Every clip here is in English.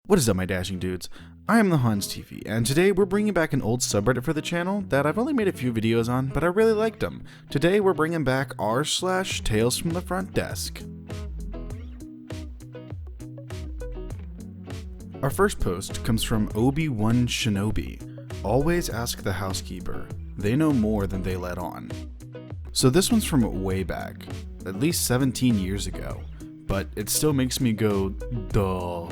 What is up, my dashing dudes? I am the Hans TV, and today we're bringing back an old subreddit for the channel that I've only made a few videos on, but I really liked them. Today we're bringing back r/TalesFromTheFrontDesk. Our first post comes from Obi-Wan Shinobi. Always ask the housekeeper. They know more than they let on. So this one's from way back, at least 17 years ago, but it still makes me go, duh.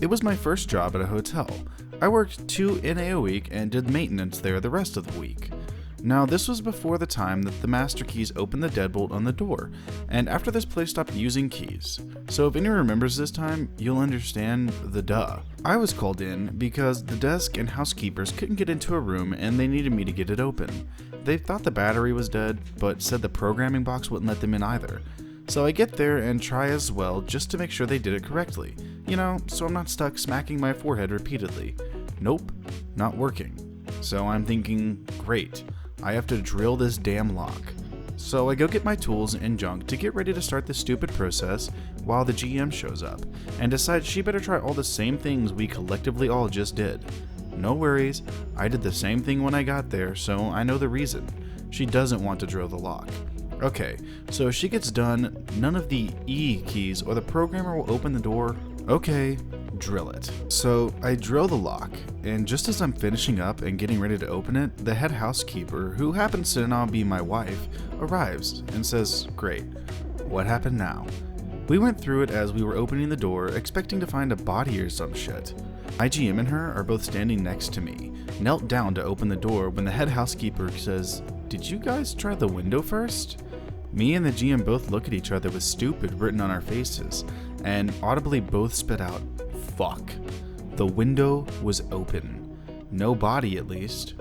It was my first job at a hotel. I worked 2 NA a week and did maintenance there the rest of the week. Now, this was before the time that the master keys opened the deadbolt on the door, and after this place stopped using keys. So if anyone remembers this time, you'll understand the duh. I was called in because the desk and housekeepers couldn't get into a room and they needed me to get it open. They thought the battery was dead, but said the programming box wouldn't let them in either. So I get there and try as well just to make sure they did it correctly. You know, so I'm not stuck smacking my forehead repeatedly. Nope, not working. So I'm thinking, great, I have to drill this damn lock. So I go get my tools and junk to get ready to start this stupid process while the GM shows up and decides she better try all the same things we collectively all just did. No worries, I did the same thing when I got there, so I know the reason. She doesn't want to drill the lock. Okay, so if she gets done, none of the E keys or the programmer will open the door. Okay, drill it. So I drill the lock, and just as I'm finishing up and getting ready to open it, the head housekeeper, who happens to now be my wife, arrives and says, great, what happened now? We went through it as we were opening the door, expecting to find a body or some shit. IGM and her are both standing next to me, knelt down to open the door when the head housekeeper says, did you guys try the window first? Me and the GM both look at each other with stupid written on our faces, and audibly both spit out, fuck. The window was open. No body, at least.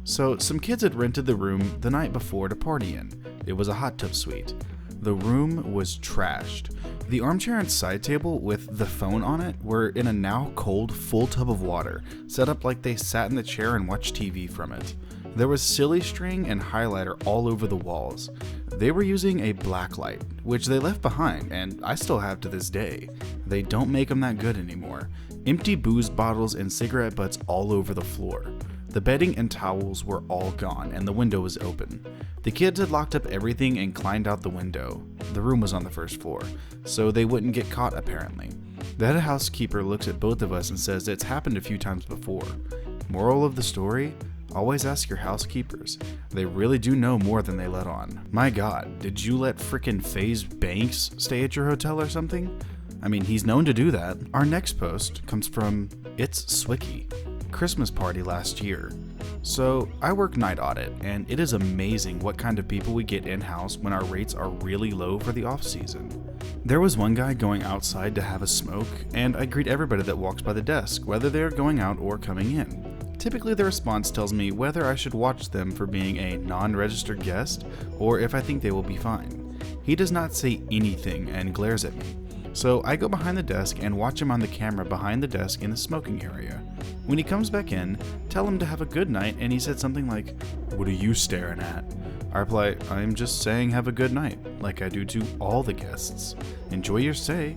So some kids had rented the room the night before to party in. It was a hot tub suite. The room was trashed. The armchair and side table with the phone on it were in a now cold full tub of water, set up like they sat in the chair and watched TV from it. There was silly string and highlighter all over the walls. They were using a black light, which they left behind, and I still have to this day. They don't make them that good anymore. Empty booze bottles and cigarette butts all over the floor. The bedding and towels were all gone, and the window was open. The kids had locked up everything and climbed out the window. The room was on the first floor, so they wouldn't get caught apparently. The head housekeeper looks at both of us and says it's happened a few times before. Moral of the story? Always ask your housekeepers. They really do know more than they let on. My god, did you let frickin' FaZe Banks stay at your hotel or something? I mean, he's known to do that. Our next post comes from It's Swicky. Christmas party last year. So I work night audit, and it is amazing what kind of people we get in-house when our rates are really low for the off-season. There was one guy going outside to have a smoke, and I greet everybody that walks by the desk, whether they're going out or coming in. Typically the response tells me whether I should watch them for being a non-registered guest, or if I think they will be fine. He does not say anything and glares at me. So I go behind the desk and watch him on the camera behind the desk in the smoking area. When he comes back in, tell him to have a good night, and he said something like, "What are you staring at?" I reply, "I'm just saying have a good night, like I do to all the guests. Enjoy your stay."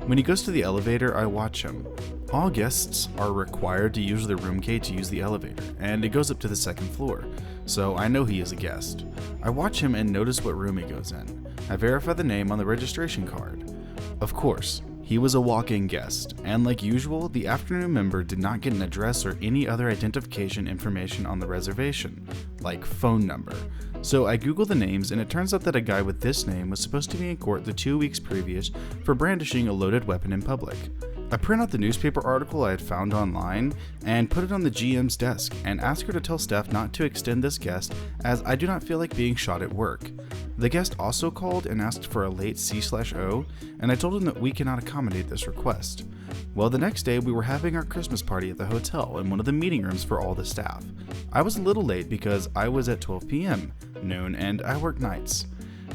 When he goes to the elevator, I watch him. All guests are required to use their room key to use the elevator, and it goes up to the second floor, so I know he is a guest. I watch him and notice what room he goes in. I verify the name on the registration card. Of course, he was a walk-in guest, and like usual, the afternoon member did not get an address or any other identification information on the reservation, like phone number. So I Google the names, and it turns out that a guy with this name was supposed to be in court the 2 weeks previous for brandishing a loaded weapon in public. I print out the newspaper article I had found online and put it on the GM's desk and ask her to tell staff not to extend this guest as I do not feel like being shot at work. The guest also called and asked for a late C/O, and I told him that we cannot accommodate this request. Well, the next day we were having our Christmas party at the hotel in one of the meeting rooms for all the staff. I was a little late because I was at 12 p.m., noon, and I work nights.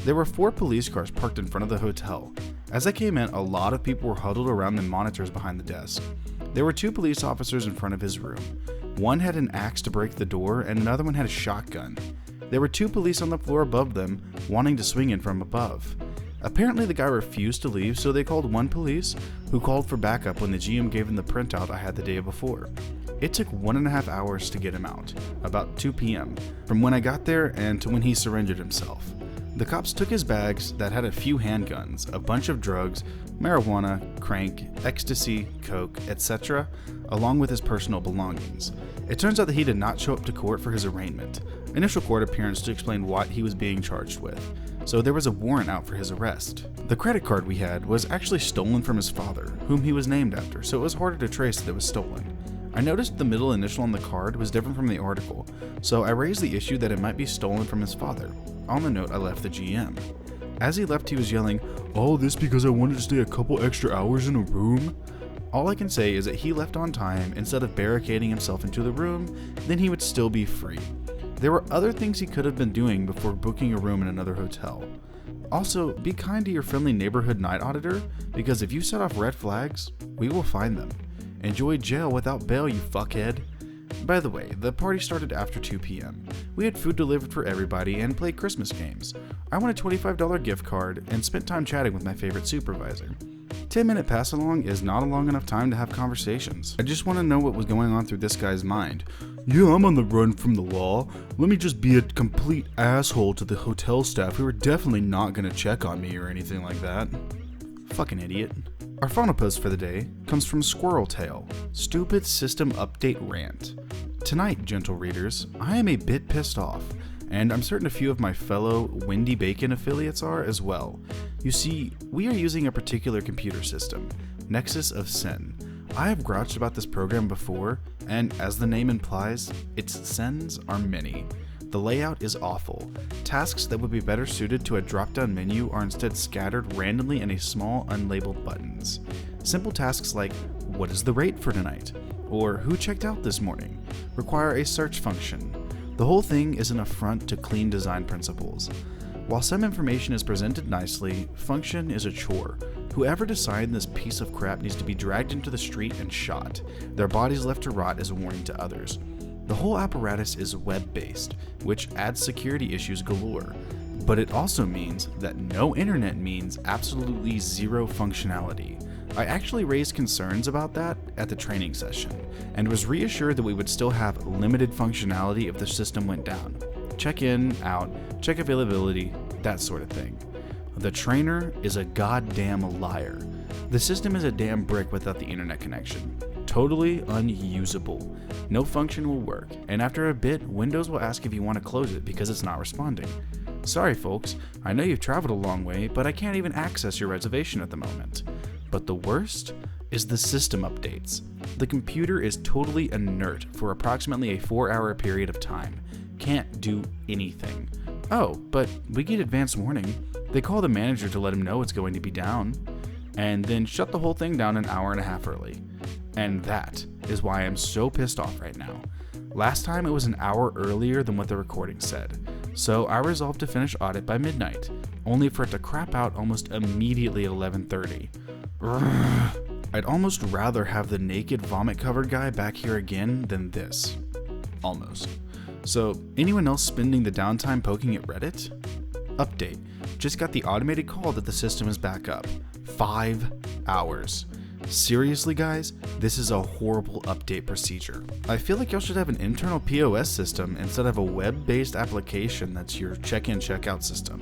There were 4 police cars parked in front of the hotel. As I came in, a lot of people were huddled around the monitors behind the desk. There were 2 police officers in front of his room. One had an axe to break the door, and another one had a shotgun. There were 2 police on the floor above them, wanting to swing in from above. Apparently the guy refused to leave, so they called one police, who called for backup when the GM gave him the printout I had the day before. It took 1.5 hours to get him out, about 2 p.m., from when I got there and to when he surrendered himself. The cops took his bags that had a few handguns, a bunch of drugs, marijuana, crank, ecstasy, coke, etc., along with his personal belongings. It turns out that he did not show up to court for his arraignment, initial court appearance to explain what he was being charged with, so there was a warrant out for his arrest. The credit card we had was actually stolen from his father, whom he was named after, so it was harder to trace that it was stolen. I noticed the middle initial on the card was different from the article, so I raised the issue that it might be stolen from his father. On the note, I left the GM. As he left, he was yelling, "All this because I wanted to stay a couple extra hours in a room?" All I can say is that he left on time instead of barricading himself into the room, then he would still be free. There were other things he could have been doing before booking a room in another hotel. Also, be kind to your friendly neighborhood night auditor, because if you set off red flags, we will find them. Enjoy jail without bail, you fuckhead. By the way, the party started after 2 p.m. We had food delivered for everybody and played Christmas games. I won a $25 gift card and spent time chatting with my favorite supervisor. 10-minute pass along is not a long enough time to have conversations. I just want to know what was going on through this guy's mind. Yeah, I'm on the run from the law. Let me just be a complete asshole to the hotel staff who are definitely not going to check on me or anything like that. Fucking idiot. Our final post for the day comes from Squirrel Tail, Stupid System Update Rant. Tonight, gentle readers, I am a bit pissed off, and I'm certain a few of my fellow Wendy Bacon affiliates are as well. You see, we are using a particular computer system, Nexus of Sin. I have grouched about this program before, and as the name implies, its sins are many. The layout is awful. Tasks that would be better suited to a drop-down menu are instead scattered randomly in a small unlabeled buttons. Simple tasks like, what is the rate for tonight? Or who checked out this morning? Require a search function. The whole thing is an affront to clean design principles. While some information is presented nicely, function is a chore. Whoever designed this piece of crap needs to be dragged into the street and shot, their bodies left to rot as a warning to others. The whole apparatus is web-based, which adds security issues galore, but it also means that no internet means absolutely zero functionality. I actually raised concerns about that at the training session, and was reassured that we would still have limited functionality if the system went down. Check in, out, check availability, that sort of thing. The trainer is a goddamn liar. The system is a damn brick without the internet connection. Totally unusable. No function will work, and after a bit, Windows will ask if you want to close it because it's not responding. Sorry folks, I know you've traveled a long way, but I can't even access your reservation at the moment. But the worst is the system updates. The computer is totally inert for approximately a 4-hour period of time. Can't do anything. Oh, but we get advance warning. They call the manager to let him know it's going to be down, and then shut the whole thing down an hour and a half early. And that is why I'm so pissed off right now. Last time it was an hour earlier than what the recording said, so I resolved to finish audit by midnight, only for it to crap out almost immediately at 11:30. I'd almost rather have the naked vomit-covered guy back here again than this. Almost. So, anyone else spending the downtime poking at Reddit? Update. Just got the automated call that the system is back up. 5 hours. Seriously guys, this is a horrible update procedure. I feel like y'all should have an internal POS system instead of a web-based application that's your check-in, check-out system.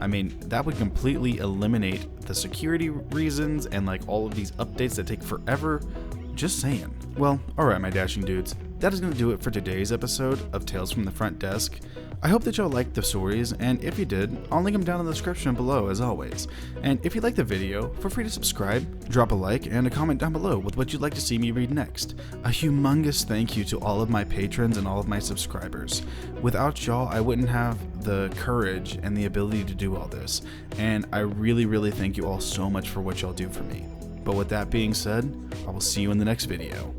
I mean, that would completely eliminate the security reasons and like all of these updates that take forever. Just saying. Well, alright my dashing dudes, that is going to do it for today's episode of Tales from the Front Desk. I hope that y'all liked the stories, and if you did, I'll link them down in the description below as always. And if you liked the video, feel free to subscribe, drop a like, and a comment down below with what you'd like to see me read next. A humongous thank you to all of my patrons and all of my subscribers. Without y'all, I wouldn't have the courage and the ability to do all this, and I really thank you all so much for what y'all do for me. But with that being said, I will see you in the next video.